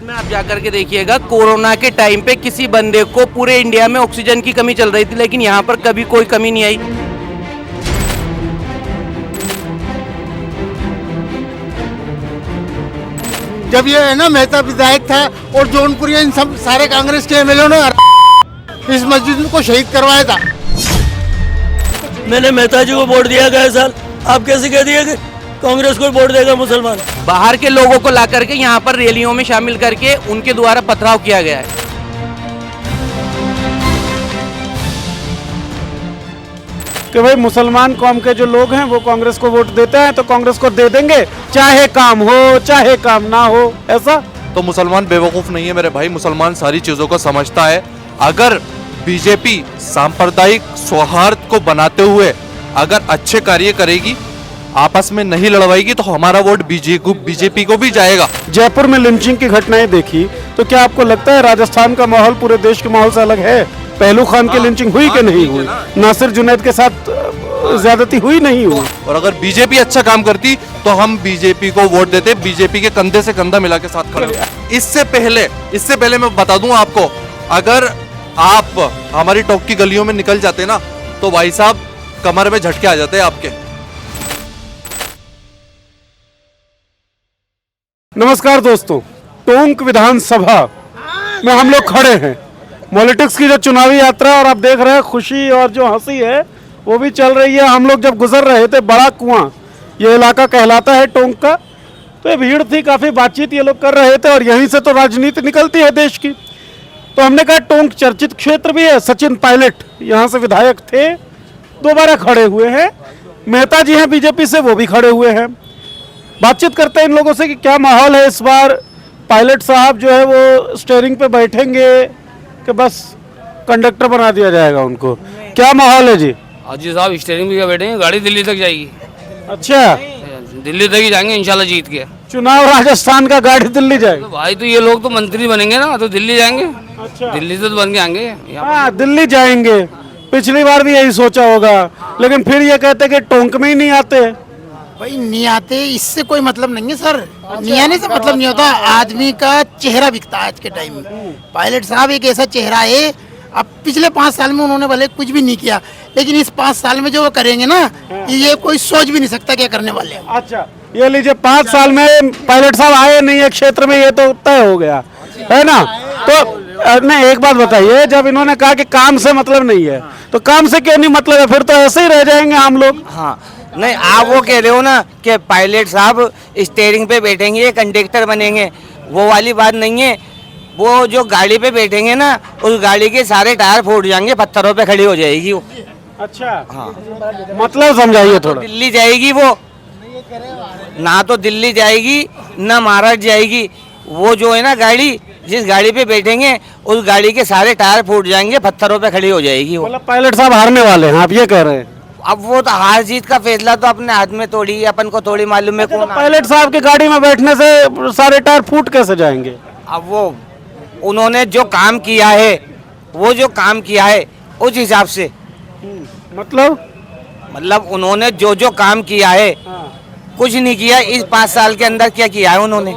में आप जाकर के देखिएगा, कोरोना के टाइम पे किसी बंदे को पूरे इंडिया में ऑक्सीजन की कमी चल रही थी, लेकिन यहाँ पर कभी कोई कमी नहीं आई। जब ये है ना मेहता विधायक था और जौनपुर इन सब सारे कांग्रेस के एमएलए ने इस मस्जिद को शहीद करवाया था। मैंने मेहता जी को वोट दिया गया साल, आप कैसे कह दिए कि कांग्रेस को वोट देगा मुसलमान? बाहर के लोगों को ला करके यहाँ पर रैलियों में शामिल करके उनके द्वारा पथराव किया गया है। कि भाई मुसलमान कौम के जो लोग हैं वो कांग्रेस को वोट देते हैं तो कांग्रेस को दे देंगे, चाहे काम हो चाहे काम ना हो। ऐसा तो मुसलमान बेवकूफ नहीं है मेरे भाई, मुसलमान सारी चीजों को समझता है। अगर बीजेपी सांप्रदायिक सौहार्द को बनाते हुए अगर अच्छे कार्य करेगी, आपस में नहीं लड़वाएगी, तो हमारा वोट बीजेपी को भी जाएगा। जयपुर में लिंचिंग की घटनाएं देखी तो क्या आपको लगता है राजस्थान का माहौल पूरे देश के माहौल से अलग है? पहलू खान की लिंचिंग हुई कि नहीं हुई? नासिर जुनैद के साथ ज्यादती हुई नहीं हुई? और अगर बीजेपी अच्छा काम करती तो हम बीजेपी को वोट देते, बीजेपी के कंधे से कंधा मिला के साथ खड़े। इससे पहले मैं बता दूं आपको, अगर आप हमारी टॉप की गलियों में निकल जाते ना तो भाई साहब कमर में झटके आ जाते आपके। नमस्कार दोस्तों, टोंक विधानसभा में हम लोग खड़े हैं। पॉलिटिक्स की जो चुनावी यात्रा और आप देख रहे हैं खुशी और जो हंसी है वो भी चल रही है। हम लोग जब गुजर रहे थे, बड़ा कुआं ये इलाका कहलाता है टोंक का, तो ये भीड़ थी, काफ़ी बातचीत ये लोग कर रहे थे और यहीं से तो राजनीति निकलती है देश की। तो हमने कहा टोंक चर्चित क्षेत्र भी है। सचिन पायलट यहाँ से विधायक थे, दोबारा खड़े हुए हैं। मेहता जी हैं बीजेपी से, वो भी खड़े हुए हैं। बातचीत करते हैं इन लोगों से कि क्या माहौल है इस बार। पायलट साहब जो है वो स्टीयरिंग पे बैठेंगे कि बस कंडक्टर बना दिया जाएगा उनको? क्या माहौल है जी? अजी साहब स्टीयरिंग भी बैठेंगे, गाड़ी दिल्ली तक जाएगी। अच्छा, दिल्ली तक ही जाएंगे इंशाल्लाह जीत के। चुनाव राजस्थान का, गाड़ी दिल्ली जाएगी? तो भाई तो ये लोग तो मंत्री बनेंगे ना, तो दिल्ली जाएंगे। अच्छा, दिल्ली से तो बन के आएंगे। हाँ दिल्ली जाएंगे। पिछली बार भी यही सोचा होगा, लेकिन फिर ये कहते कि टोंक में ही नहीं आते। भाई नहीं आते इससे कोई मतलब नहीं है सर। नहीं आने से मतलब नहीं होता, आदमी का चेहरा बिकता है आज के टाइम में। पायलट साहब एक ऐसा चेहरा है, अब पिछले 5 साल में उन्होंने भले कुछ भी नहीं किया, लेकिन इस 5 साल में जो वो करेंगे ना, ये कोई सोच भी नहीं सकता क्या करने वाले हैं। अच्छा, ये लीजिए 5 साल में पायलट साहब आए नहीं है क्षेत्र में, ये तो तय हो गया है ना। तो नहीं, एक बात बताइए, जब इन्होंने कहा कि काम से मतलब नहीं है, तो काम से क्यों नहीं मतलब है? फिर तो ऐसे ही रह जाएंगे हम लोग। हाँ नहीं, आप वो कह रहे हो ना कि पायलट साहब स्टीयरिंग पे बैठेंगे, कंडक्टर बनेंगे, वो वाली बात नहीं है। वो जो गाड़ी पे बैठेंगे ना, उस गाड़ी के सारे टायर फूट जाएंगे, पत्थरों पे खड़ी हो जाएगी वो। अच्छा, हाँ मतलब समझाइए थोड़ा। दिल्ली जाएगी वो, ना तो दिल्ली जाएगी ना महाराष्ट्र जाएगी। वो जो है ना गाड़ी, जिस गाड़ी पे बैठेंगे उस गाड़ी के सारे टायर फूट जाएंगे, पत्थरों पे खड़ी हो जाएगी वो। मतलब पायलट साहब हारने वाले हैं, आप ये कह रहे हैं? अब वो तो हार जीत का फैसला तो अपने हाथ में थोड़ी है, अपन को थोड़ी मालूम है कौन। पायलट साहब की गाड़ी में बैठने से सारे टायर फूट कैसे जाएंगे? अब वो उन्होंने जो काम किया है, वो जो काम किया है उस हिसाब से, मतलब उन्होंने जो जो काम किया है, कुछ नहीं किया इस 5 साल के अंदर। क्या किया है उन्होंने?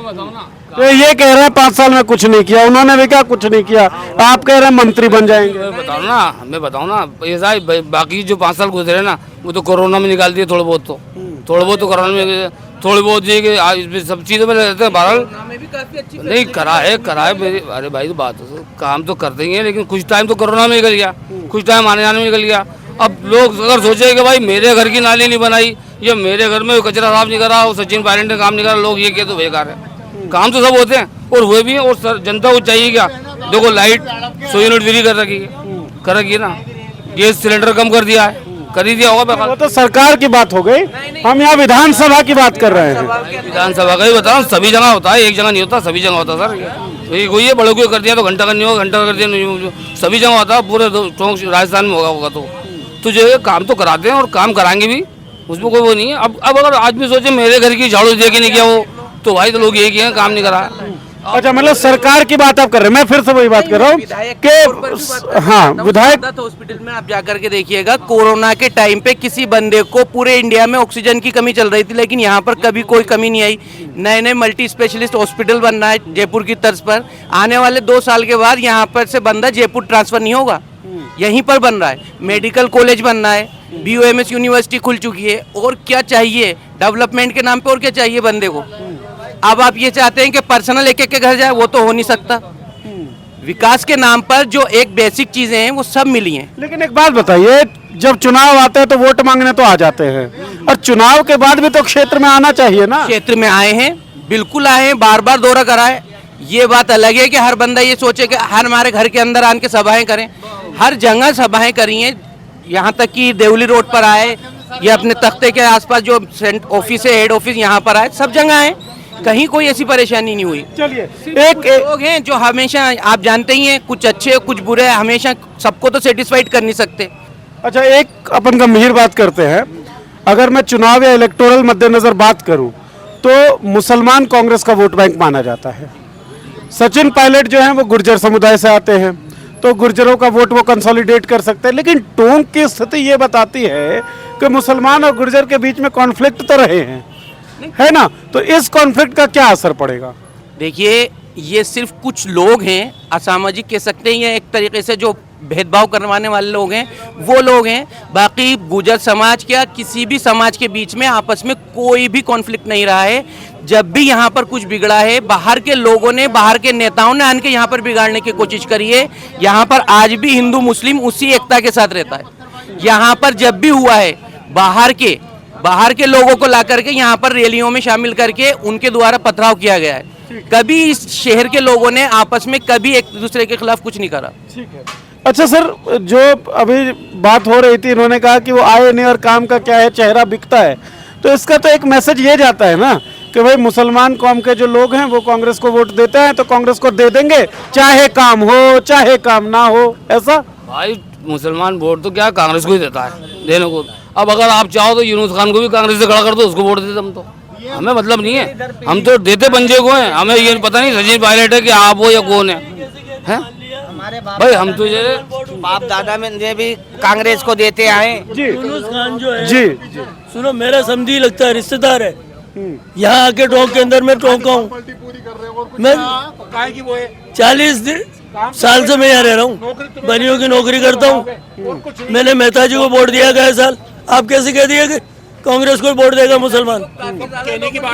तो ये कह रहे हैं 5 साल में कुछ नहीं किया, उन्होंने भी क्या कुछ नहीं किया। आप कह रहे हैं मंत्री बन जाएंगे। मैं बताऊँ ना ऐसा ही, बाकी जो 5 साल गुजरे ना, वो तो कोरोना में निकाल दिए थोड़ा बहुत तो कोरोना में थोड़ी बहुत ये सब चीज़ों में रहते हैं। बहरहाल नहीं करा है। अरे भाई तो बात काम तो करते ही है, लेकिन कुछ टाइम तो कोरोना में निकल गया, कुछ टाइम आने जाने में निकल गया। अब लोग अगर सोचे कि भाई मेरे घर की नाली नहीं बनाई या मेरे घर में कचरा साफ नहीं करा, और सचिन पायलट ने काम नहीं करा, लोग ये कह तो बेकार है। काम तो सब होते हैं और हुए भी हैं। और जनता को चाहिए क्या? देखो लाइट 100 यूनिट फ्री कर रखी है ना, गैस सिलेंडर कम कर दिया है, कर ही दिया होगा। वो तो सरकार की बात हो गई, हम यहाँ विधानसभा की बात कर रहे हैं। विधानसभा का ही बताओ, सभी जगह होता है, एक जगह नहीं होता, सभी जगह होता सर। ये कोई है बड़ों को कर दिया तो घंटा का नहीं होगा, घंटा कर दिया नहीं, सभी जगह होता है। पूरे राजस्थान में होगा तो जो है काम तो कराते हैं और काम कराएंगे भी, उसमें कोई वो नहीं है। अब अगर आदमी सोचे मेरे घर की झाड़ू दे के नहीं किया वो, तो भाई तो लोग यही किए काम नहीं करा। अच्छा, मतलब सरकार की बात आप कर रहे हैं, मैं फिर से वही बात कर रहा हूँ कि हाँ, विधायक हॉस्पिटल में आप जाकर के देखिएगा, कोरोना के टाइम पे किसी बंदे को पूरे इंडिया में ऑक्सीजन की कमी चल रही थी, लेकिन यहाँ पर कभी कोई कमी नहीं आई। नए नए मल्टी स्पेशलिस्ट हॉस्पिटल बन रहा है जयपुर की तर्ज पर। आने वाले 2 साल के बाद यहाँ पर से बंदा जयपुर ट्रांसफर नहीं होगा, यहीं पर बन रहा है। मेडिकल कॉलेज बन रहा है, BOMS यूनिवर्सिटी खुल चुकी है। और क्या चाहिए डेवलपमेंट के नाम पे, और क्या चाहिए बंदे को? अब आप ये चाहते हैं कि पर्सनल एक के घर जाए, वो तो हो नहीं सकता। विकास के नाम पर जो एक बेसिक चीजें हैं वो सब मिली हैं। लेकिन एक बात बताइए, जब चुनाव आते हैं तो वोट मांगने तो आ जाते हैं, और चुनाव के बाद भी तो क्षेत्र में आना चाहिए ना। क्षेत्र में आए हैं, बिल्कुल आए हैं, बार बार दौरा कराए। ये बात अलग है कि हर बंदा ये सोचे कि हर हमारे घर के अंदर आन के सभाएं करें। हर जगह सभाएं करी हैं, यहाँ तक कि देवली रोड पर आए, ये अपने तख्ते के आसपास जो ऑफिस है, हेड ऑफिस, यहाँ पर आए, सब जगह आए, कहीं कोई ऐसी परेशानी नहीं हुई। चलिए, एक लोग हैं जो हमेशा, आप जानते ही हैं, कुछ अच्छे कुछ बुरे, हमेशा सबको तो सेटिस्फाइड कर नहीं सकते। अच्छा, एक अपन गंभीर बात करते हैं। अगर मैं चुनाव या इलेक्टोरल मद्देनजर बात करूं तो मुसलमान कांग्रेस का वोट बैंक माना जाता है। सचिन पायलट जो हैं वो गुर्जर समुदाय से आते हैं, तो गुर्जरों का वोट वो कंसोलिडेट कर सकते हैं। लेकिन टोंक की स्थिति ये बताती है कि मुसलमान और गुर्जर के बीच में कॉन्फ्लिक्ट तो रहे हैं, है ना? तो इस कॉन्फ्लिक्ट का क्या असर पड़ेगा? देखिए, ये सिर्फ कुछ लोग हैं, असामाजिक कह सकते हैं, ये एक तरीके से जो भेदभाव करवाने वाले लोग हैं वो लोग हैं। बाकी गुर्जर समाज क्या, किसी भी समाज के बीच में आपस में कोई भी कॉन्फ्लिक्ट नहीं रहा है। जब भी यहाँ पर कुछ बिगड़ा है, बाहर के लोगों ने, बाहर के नेताओं ने आके यहाँ पर बिगाड़ने की कोशिश करी है। यहाँ पर आज भी हिंदू मुस्लिम उसी एकता के साथ रहता है। यहाँ पर जब भी हुआ है, बाहर के लोगों को ला करके यहाँ पर रैलियों में शामिल करके उनके द्वारा पथराव किया गया है। कभी इस शहर के लोगों ने आपस में कभी एक दूसरे के खिलाफ कुछ नहीं करा। ठीक है। अच्छा सर, जो अभी बात हो रही थी, इन्होंने कहा कि वो आए नहीं और काम का क्या है, चेहरा बिकता है, तो इसका तो एक मैसेज ये जाता है ना कि भाई मुसलमान कौम के जो लोग हैं वो कांग्रेस को वोट देते हैं तो कांग्रेस को दे देंगे, चाहे काम हो चाहे काम ना हो, ऐसा? भाई मुसलमान वोट तो क्या कांग्रेस को ही देता है देने को। अब अगर आप चाहो तो यूनुस खान को भी कांग्रेस से खड़ा कर दो, उसको वोट देते हम तो, हमें मतलब नहीं है, हम तो देते पंजे को हैं। हमें ये पता नहीं सचिन पायलट है कि आप हो या कौन है, हैं? भाई हम तो ये बाप दादा में भी कांग्रेस को देते आए। यूनुस खान जो है, जी सुनो, मेरा समझी लगता है, रिश्तेदार है। यहाँ आके टोंक के अंदर मैं टोंका हूँ, मैं 40 साल से मैं यहाँ रह रहा हूँ, बनियों की नौकरी करता हूँ। मैंने मेहता जी को वोट दिया गया साल। आप कैसे कह दिए कि कांग्रेस को वोट देगा मुसलमान?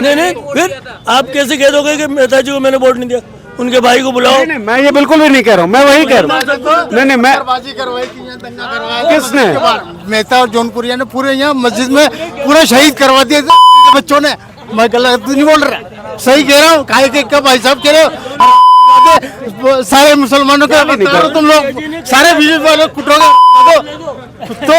नहीं, फिर आप कैसे कह दोगे कि मेहता जी को मैंने वोट नहीं दिया? उनके भाई को बुलाओ। नहीं, मैं ये बिल्कुल भी नहीं कह रहा हूँ, मैं वही कह रहा हूँ। नहीं, मैं किसने? मेहता और जौनपुरिया ने पूरे यहाँ मस्जिद में पूरा शहीद करवा दिया बच्चों ने। मैं गलत नहीं बोल रहा, सही कह रहा हूँ। काहे के भाई साहब कह रहे हो, सारे मुसलमानों का तुम लोग सारे बीजेपी वाले कुटोगे तो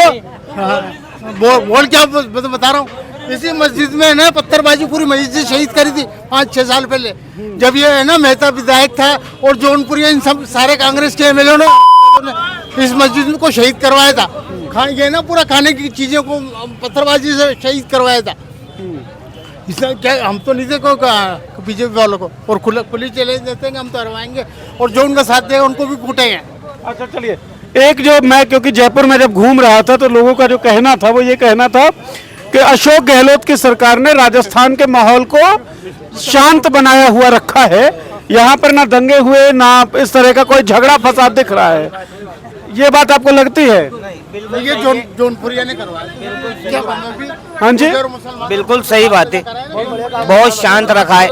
बोल क्या बता रहा हूँ। इसी मस्जिद में ना पत्थरबाजी पूरी मस्जिद शहीद करी थी 5-6 साल पहले, जब ये है ना मेहता विधायक था और जौनपुरिया, इन सब सारे कांग्रेस के एमएलए ने इस मस्जिद को शहीद करवाया था। ये ना पूरा खाने की चीजें को पत्थरबाजी से शहीद करवाया था। इसलिए क्या हम तो नहीं देखो बीजेपी वालों को, और खुली चैलेंज देते हैं, हम तो हरवाएंगे और जो उनका साथ देगा उनको भी कूटेंगे। अच्छा चलिए, एक जो मैं, क्योंकि जयपुर में जब घूम रहा था तो लोगों का जो कहना था वो ये कहना था कि अशोक गहलोत की सरकार ने राजस्थान के माहौल को शांत बनाया हुआ रखा है, यहाँ पर ना दंगे हुए ना इस तरह का कोई झगड़ा फसाद दिख रहा है। ये बात आपको लगती है? ये जौनपुरिया ने करवाया। हाँ जी, बिल्कुल सही बात है, बहुत शांत रखा है।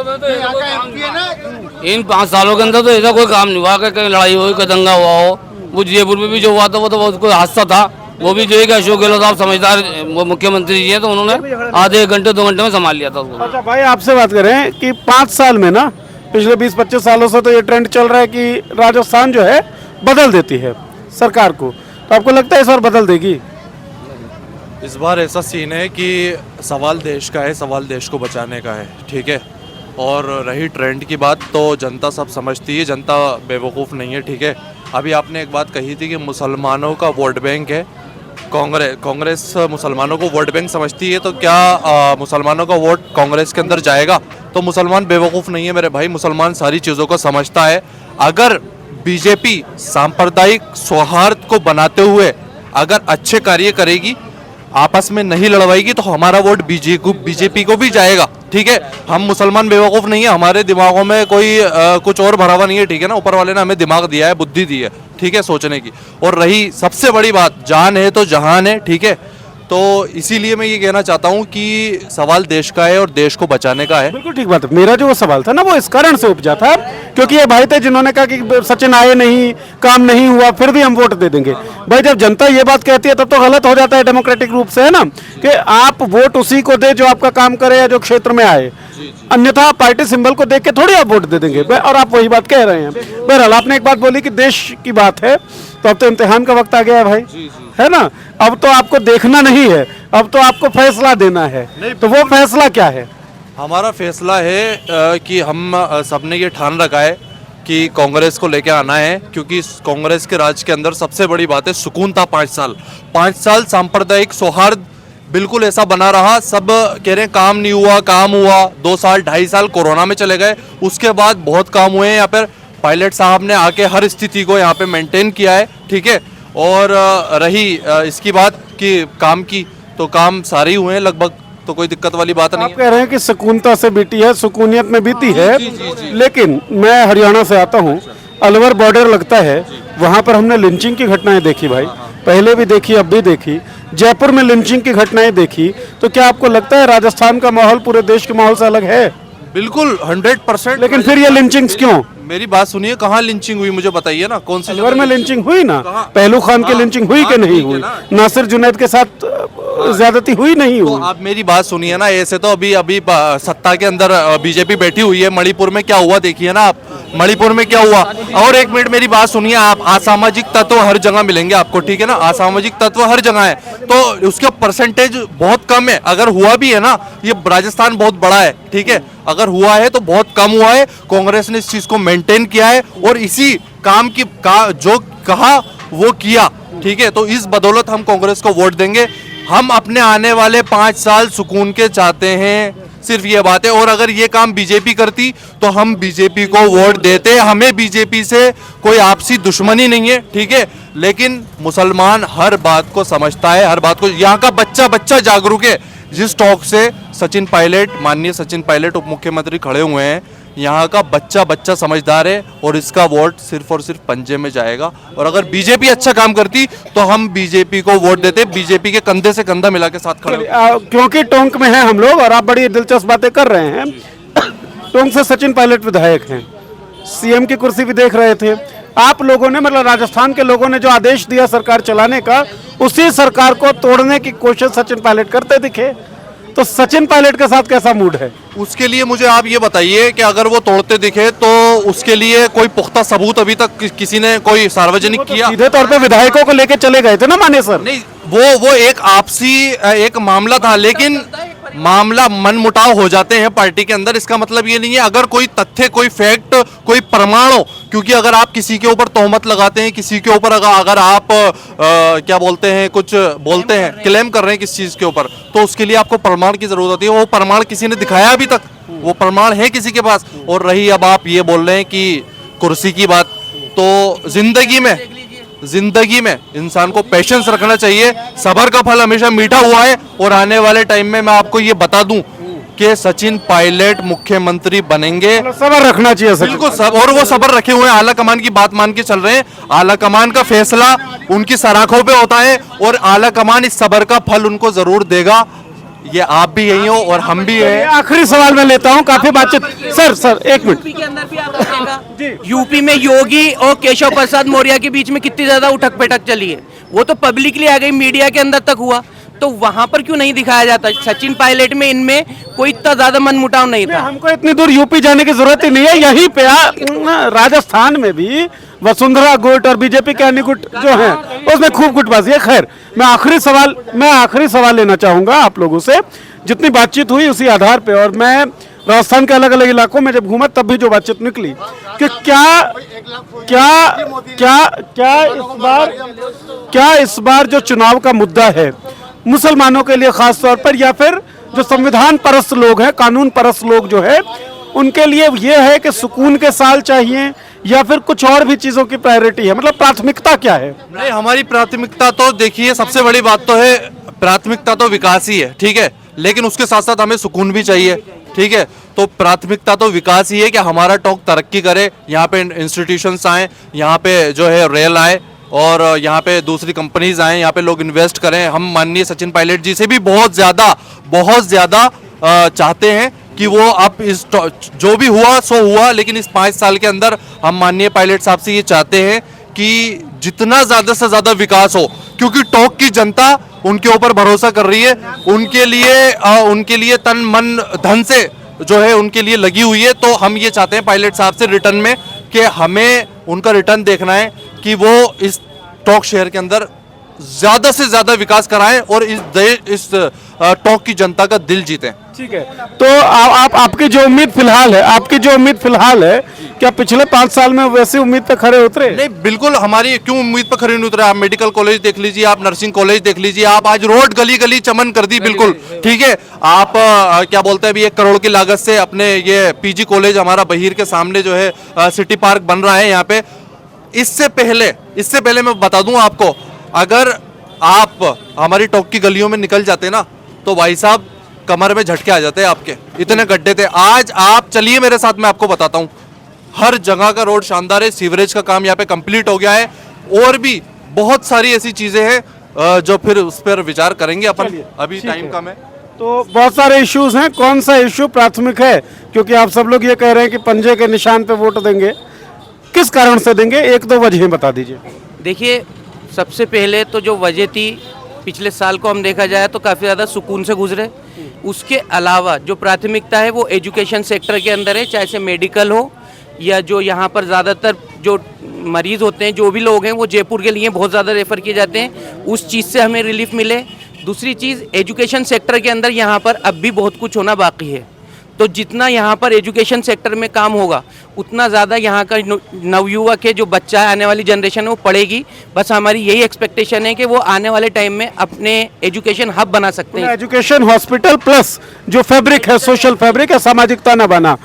इन 5 सालों के अंदर तो ऐसा कोई काम नहीं हुआ कि कहीं लड़ाई हुई, कोई दंगा हुआ हो। वो जयपुर में भी जो हुआ था वो तो बहुत कोई हादसा था। वो भी जो है कि अशोक गहलोत साहब समझदार वो मुख्यमंत्री जी हैं, तो उन्होंने आधे 1 घंटे 2 घंटे में संभाल लिया था उसको। अच्छा भाई, आपसे बात करें कि 5 साल में ना, पिछले 20-25 सालों से तो ये ट्रेंड चल रहा है कि राजस्थान जो है बदल देती है सरकार को, तो आपको लगता है इस बार बदल देगी? इस बार ऐसा सीन है कि सवाल देश का है, सवाल देश को बचाने का है, ठीक है। और रही ट्रेंड की बात, तो जनता सब समझती है, जनता बेवकूफ़ नहीं है, ठीक है। अभी आपने एक बात कही थी कि मुसलमानों का वोट बैंक है, कांग्रेस मुसलमानों को वोट बैंक समझती है, तो क्या मुसलमानों का वोट कांग्रेस के अंदर जाएगा? तो मुसलमान बेवकूफ़ नहीं है मेरे भाई, मुसलमान सारी चीज़ों को समझता है। अगर बीजेपी सांप्रदायिक सौहार्द को बनाते हुए अगर अच्छे कार्य करेगी, आपस में नहीं लड़वाएगी, तो हमारा वोट बीजेपी को भी जाएगा। ठीक है, हम मुसलमान बेवकूफ़ नहीं है, हमारे दिमागों में कोई कुछ और भरा हुआ नहीं है। ठीक है ना, ऊपर वाले ने हमें दिमाग दिया है, बुद्धि दी है, ठीक है, सोचने की। और रही सबसे बड़ी बात, जान है तो जहान है। ठीक है, तो इसीलिए मैं ये कहना चाहता हूँ कि सवाल देश का है और देश को बचाने का है। बिल्कुल ठीक बात है। मेरा जो वो सवाल था ना, वो इस कारण से उपजा था क्योंकि ये भाई थे जिन्होंने कहा कि सचिन आए नहीं, काम नहीं हुआ, फिर भी हम वोट दे देंगे। भाई जब जनता ये बात कहती है तब तो गलत हो जाता है डेमोक्रेटिक रूप से, है ना, कि आप वोट उसी को दे जो आपका काम करे या जो क्षेत्र में आए, अन्यथा पार्टी सिंबल को देख के थोड़ी आप वोट दे देंगे। और आप वही बात कह रहे हैं। बहरहाल आपने एक बात बोली कि देश की बात है, तो अब तो इम्तिहान का वक्त आ गया है भाई, है ना। अब तो आपको देखना नहीं है, अब तो आपको फैसला देना है। तो वो फैसला क्या है? हमारा फैसला है कि हम सबने ये ठान रखा है कि कांग्रेस को लेके आना है, क्योंकि कांग्रेस के राज के अंदर सबसे बड़ी बात है सुकून था। 5 साल सांप्रदायिक सौहार्द बिल्कुल ऐसा बना रहा। सब कह रहे हैं काम नहीं हुआ, काम हुआ। 2 साल 2.5 साल कोरोना में चले गए, उसके बाद बहुत काम हुए हैं। यहाँ पर पायलट साहब ने आके हर स्थिति को यहाँ पे मेंटेन किया है। ठीक है, और रही इसकी बात कि काम की, तो काम सारे ही हुए हैं लगभग, तो कोई दिक्कत वाली बात नहीं आप कह रहे हैं कि सुकूनता से बीती है, सुकूनियत में बीती है। लेकिन मैं हरियाणा से आता हूँ, अलवर बॉर्डर लगता है, वहाँ पर हमने लिंचिंग की घटनाएं देखी भाई, पहले भी देखी, अब भी देखी। जयपुर में लिंचिंग की घटनाएं देखी। तो क्या आपको लगता है राजस्थान का माहौल पूरे देश के माहौल से अलग है? बिल्कुल 100%। लेकिन फिर ये लिंचिंग्स क्यों? मेरी बात सुनिए, कहाँ लिंचिंग हुई मुझे बताइए ना, कौन सी अलवर में लिंचिंग हुई ना? पहलू खान की लिंचिंग हुई कि नहीं हुई? नासिर जुनैद के साथ ज्यादती हुई नहीं तो हुई? आप मेरी बात सुनिए ना, ऐसे तो अभी सत्ता के अंदर बीजेपी बैठी हुई है। मणिपुर में क्या हुआ देखिए ना आप, मणिपुर में क्या हुआ। और एक मिनट मेरी बात सुनिए, आप असामाजिक तत्व हर जगह मिलेंगे आपको, ठीक है ना, असामाजिक तत्व हर जगह है, तो उसका परसेंटेज बहुत कम है। अगर हुआ भी है ना, ये राजस्थान बहुत बड़ा है, ठीक है, अगर हुआ है तो बहुत कम हुआ है। कांग्रेस ने इस चीज को मेंटेन किया है और इसी काम की जो कहा वो किया। ठीक है, तो इस बदौलत हम कांग्रेस को वोट देंगे। हम अपने आने वाले 5 साल सुकून के चाहते हैं, सिर्फ ये बात है। और अगर ये काम बीजेपी करती तो हम बीजेपी को वोट देते। हमें बीजेपी से कोई आपसी दुश्मनी नहीं है, ठीक है, लेकिन मुसलमान हर बात को समझता है, हर बात को। यहाँ का बच्चा बच्चा जागरूक है। जिस टॉक से सचिन पायलट, माननीय सचिन पायलट उप मुख्यमंत्री खड़े हुए हैं, यहाँ का बच्चा बच्चा समझदार है और इसका वोट सिर्फ और सिर्फ पंजे में जाएगा। और अगर बीजेपी अच्छा काम करती तो हम बीजेपी को वोट देते, बीजेपी के कंधे से कंधा मिला के साथ खड़े। क्योंकि टोंक में हैं हम लोग और आप बड़ी दिलचस्प बातें कर रहे हैं। टोंक से सचिन पायलट विधायक हैं, सीएम की कुर्सी भी देख रहे थे। आप लोगों ने, मतलब राजस्थान के लोगों ने जो आदेश दिया सरकार चलाने का, उसी सरकार को तोड़ने की कोशिश सचिन पायलट करते दिखे। तो सचिन पायलट के साथ कैसा मूड है? उसके लिए मुझे आप ये बताइए कि अगर वो तोड़ते दिखे तो उसके लिए कोई पुख्ता सबूत अभी तक किसी ने कोई सार्वजनिक किया? सीधे तौर पे विधायकों को लेके चले गए थे ना माने सर। नहीं, वो एक आपसी एक मामला था, लेकिन मामला मनमुटाव हो जाते हैं पार्टी के अंदर। इसका मतलब ये नहीं है अगर कोई तथ्य, कोई फैक्ट, कोई प्रमाण हो, क्योंकि अगर आप किसी के ऊपर तोहमत लगाते हैं, किसी के ऊपर अगर आप क्या बोलते हैं, कुछ बोलते हैं, क्लेम कर रहे हैं किस चीज के ऊपर, तो उसके लिए आपको प्रमाण की जरूरत होती है। वो प्रमाण किसी ने दिखाया अभी तक? वो प्रमाण है किसी के पास? और रही अब आप ये बोल रहे हैं कि कुर्सी की बात, तो जिंदगी में इंसान को पेशेंस रखना चाहिए। सब्र का फल हमेशा मीठा हुआ है और आने वाले टाइम में मैं आपको ये बता दूं कि सचिन पायलट मुख्यमंत्री बनेंगे। सब्र रखना चाहिए सर। बिल्कुल सब, और वो सब्र रखे हुए हैं, आला कमान की बात मान के चल रहे हैं। आला कमान का फैसला उनकी सराखों पे होता है और आला कमान इस सब्र का फल उनको जरूर देगा। ये आप भी यही हो और हम भी हैं। आखिरी सवाल मैं लेता हूँ, काफी बातचीत। सर एक मिनट। यूपी के अंदर भी आप देखिएगा, यूपी में योगी और केशव प्रसाद मौर्य के बीच में कितनी ज्यादा उठक बैठक चली है। वो तो पब्लिकली आ गई, मीडिया के अंदर तक हुआ, तो वहां पर क्यों नहीं दिखाया जाता? सचिन पायलट में इनमें कोई इतना ज्यादा मनमुटाव नहीं था। हमको इतनी दूर यूपी जाने की जरूरत ही नहीं है, यहीं पे राजस्थान में भी वसुंधरा गुट और बीजेपी के अन्य गुट जो हैं उसमें खूब गुटबाजी है। खैर, मैं आखिरी सवाल लेना चाहूंगा आप लोगों से। जितनी बातचीत हुई उसी आधार पे, और मैं राजस्थान के अलग अलग इलाकों में जब घूमा तब भी जो बातचीत निकली कि क्या इस बार जो चुनाव का मुद्दा है मुसलमानों के लिए खास तौर पर, या फिर जो संविधान परस्त लोग हैं, कानून परस्त लोग जो है, उनके लिए ये है कि सुकून के साल चाहिए या फिर कुछ और भी चीजों की प्रायोरिटी है? मतलब प्राथमिकता क्या है? नहीं, हमारी प्राथमिकता तो देखिए, सबसे बड़ी बात तो है प्राथमिकता तो विकास ही है, ठीक है, लेकिन उसके साथ साथ हमें सुकून भी चाहिए, ठीक है। तो प्राथमिकता तो विकास ही है कि हमारा टोंक तरक्की करे, यहाँ पे इंस्टीट्यूशंस आए, यहाँ पे जो है रेल आए और यहाँ पे दूसरी कंपनीज आए, यहाँ पे लोग इन्वेस्ट करें। हम माननीय सचिन पायलट जी से भी बहुत ज़्यादा चाहते हैं कि वो अब इस जो भी हुआ सो हुआ, लेकिन इस 5 साल के अंदर हम माननीय पायलट साहब से ये चाहते हैं कि जितना ज़्यादा से ज़्यादा विकास हो, क्योंकि टोंक की जनता उनके ऊपर भरोसा कर रही है, उनके लिए तन मन धन से जो है उनके लिए लगी हुई है। तो हम ये चाहते हैं पायलट साहब से रिटर्न में कि हमें उनका रिटर्न देखना है कि वो इस टोंक शहर के अंदर ज्यादा से ज्यादा विकास कराएं और इस टोंक की जनता का दिल जीतें। ठीक है, तो आपकी जो उम्मीद फिलहाल है क्या पिछले 5 साल में वैसी उम्मीद पे खरे उतरे? नहीं, बिल्कुल हमारी क्यों उम्मीद पर खरे नहीं उतरे। आप मेडिकल कॉलेज देख लीजिए, आप नर्सिंग कॉलेज देख लीजिए, आप आज रोड गली गली चमन कर दी, बिल्कुल ठीक है। आप क्या बोलते हैं, अभी 1 करोड़ की लागत से अपने ये पीजी कॉलेज हमारा बहीर के सामने जो है सिटी पार्क बन रहा है यहाँ पे। इससे पहले मैं बता दूं आपको, अगर आप हमारी टोंक की गलियों में निकल जाते ना तो भाई साहब कमर में झटके आ जाते हैं आपके, इतने गड्ढे थे। आज आप चलिए मेरे साथ, मैं आपको बताता हूँ, हर जगह का रोड शानदार है, सीवरेज का काम यहाँ पे कंप्लीट हो गया है और भी बहुत सारी ऐसी चीजें हैं जो फिर उस पर विचार करेंगे अपन, अभी टाइम कम है। तो बहुत सारे इश्यूज हैं, कौन सा इश्यू प्राथमिक है? क्योंकि आप सब लोग ये कह रहे हैं कि पंजे के निशान पे वोट देंगे, किस कारण से देंगे? 1-2 वजह बता दीजिए। देखिए, सबसे पहले तो जो वजह थी, पिछले साल को हम देखा जाए तो काफ़ी ज़्यादा सुकून से गुजरे। उसके अलावा जो प्राथमिकता है वो एजुकेशन सेक्टर के अंदर है, चाहे से मेडिकल हो या जो यहाँ पर ज़्यादातर जो मरीज़ होते हैं, जो भी लोग हैं, वो जयपुर के लिए बहुत ज़्यादा रेफ़र किए जाते हैं, उस चीज़ से हमें रिलीफ मिले। दूसरी चीज़, एजुकेशन सेक्टर के अंदर यहाँ पर अब भी बहुत कुछ होना बाकी है, तो जितना यहाँ पर एजुकेशन सेक्टर में काम होगा उतना ज़्यादा यहाँ का नवयुवक है, जो बच्चा है, आने वाली जनरेशन है, वो पढ़ेगी। बस हमारी यही एक्सपेक्टेशन है कि वो आने वाले टाइम में अपने एजुकेशन हब बना सकते हैं। एजुकेशन हॉस्पिटल प्लस जो फैब्रिक है, सोशल फैब्रिक है, सामाजिकता न बना।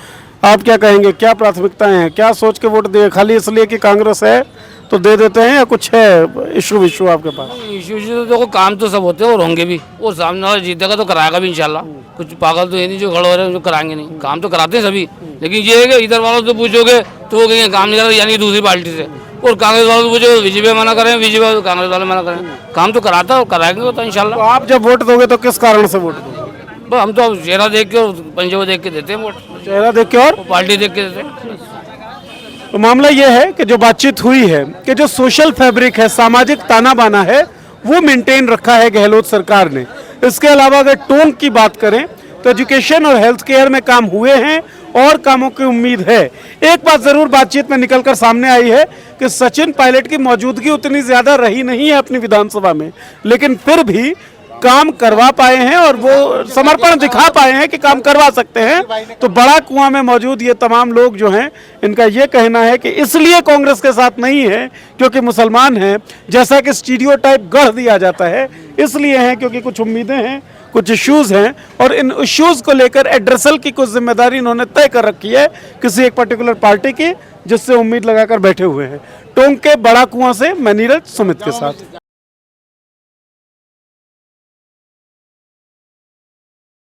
आप क्या कहेंगे, क्या प्राथमिकताएं हैं, क्या सोच के वोट दिए? खाली इसलिए कि कांग्रेस है तो दे देते हैं या कुछ है इशू आपके पास? इशू तो देखो, काम तो सब होते हैं और होंगे भी, और सामने वाला जीतेगा तो कराएगा भी इंशाल्लाह। कुछ पागल तो है नहीं जो खड़े हो रहे हैं जो कराएंगे नहीं, काम तो कराते हैं सभी। लेकिन ये है कि इधर वालों से पूछोगे तो वो कहेंगे काम नहीं करा, यानी दूसरी पार्टी से, और कांग्रेस वालों से पूछोगे बीजेपी मना करें, बीजेपी कांग्रेस वाले मना करें, काम तो कराता और कराएंगे तो इंशाल्लाह। तो आप जब वोट दोगे तो किस कारण से वोट दोगे? बस हम तो चेहरा देख के और पंजे को देख के देते हैं वोट, चेहरा देख के और पार्टी देख के देते हैं। तो मामला ये है कि जो बातचीत हुई है कि जो सोशल फैब्रिक है, सामाजिक ताना बाना है, वो मेंटेन रखा है गहलोत सरकार ने। इसके अलावा अगर टोंक की बात करें तो एजुकेशन और हेल्थ केयर में काम हुए हैं और कामों की उम्मीद है। एक बात जरूर बातचीत में निकलकर सामने आई है कि सचिन पायलट की मौजूदगी उतनी ज्यादा रही नहीं है अपनी विधानसभा में, लेकिन फिर भी काम करवा पाए हैं और वो समर्पण दिखा पाए हैं कि काम करवा सकते हैं। तो बड़ा कुआं में मौजूद ये तमाम लोग जो हैं, इनका ये कहना है कि इसलिए कांग्रेस के साथ नहीं है क्योंकि मुसलमान हैं, जैसा कि स्टीरियोटाइप गढ़ दिया जाता है, इसलिए हैं क्योंकि कुछ उम्मीदें हैं, कुछ इश्यूज हैं और इन इश्यूज को लेकर एड्रेसल की कुछ जिम्मेदारी इन्होंने तय कर रखी है किसी एक पर्टिकुलर पार्टी की, जिससे उम्मीद लगाकर बैठे हुए हैं। टोंक के बड़ा कुआं से मैं नीरज सुमित के साथ।